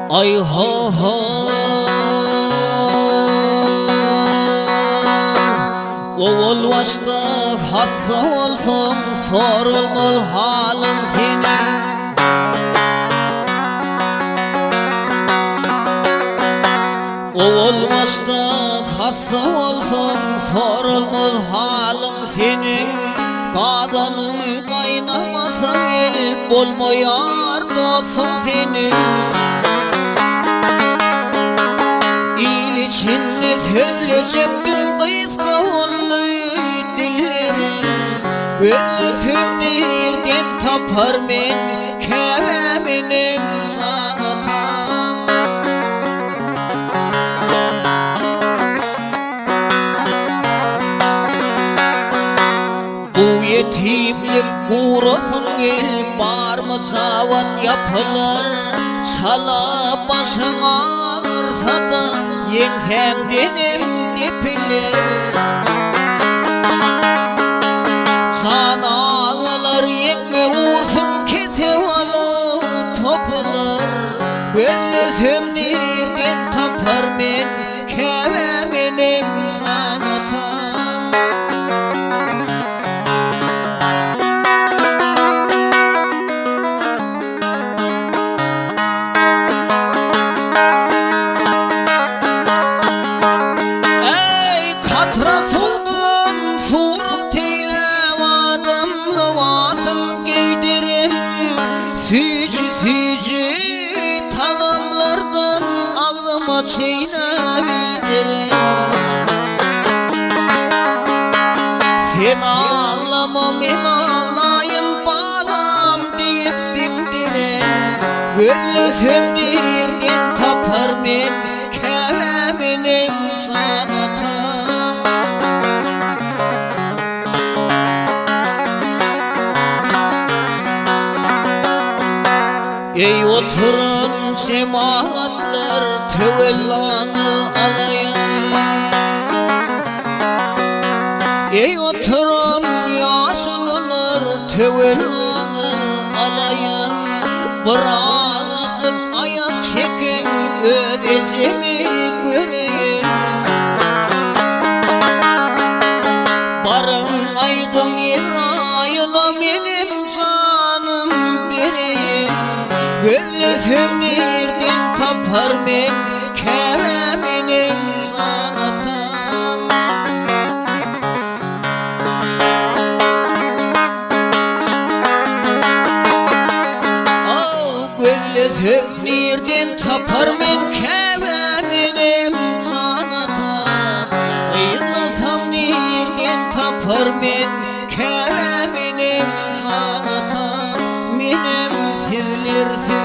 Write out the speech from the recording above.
Ay ho ho, oğul başta hassa olsun, sorulmaz halin senin. Oğul başta hassa olsun, sorulmaz halin senin. Kadının kaynamasa el olmayar dostum senin. İçinde söyleyecektim kıyska ollu dillerim. Böyle sönürden tapar men keveminim sanatan. Bu yetimlik uğrasın el var mı çavat yapılır. Çala başın ağırsa da yensem benim ipilir. Çanağılar yenge vursun kese alı toplar. Böyle sömnirden tapar men keveminim sanatan. Katrasından surat eylevadım, lavazım giydirim. Sücü tağımlardan ağlıma çiğnebilirim. Sen ağlama men ağlayın balam deyip bindirim. Böyle sömnirden tapar men keveminim sanatan. Ey oturun cemaatler tevellanı alayın. Ey oturun yaşlılar tevellanı alayın. Birazcık ayak çekin ödecimi göreyim. Barın aydın İsrail'a benim canım bireyim. Böyle sömnirden tapar men keveminim sanatan. Böyle sömnirden tapar men keveminim sanatan. Ayılasam nirden tapar men keveminim sanatan. Benim sizlersiz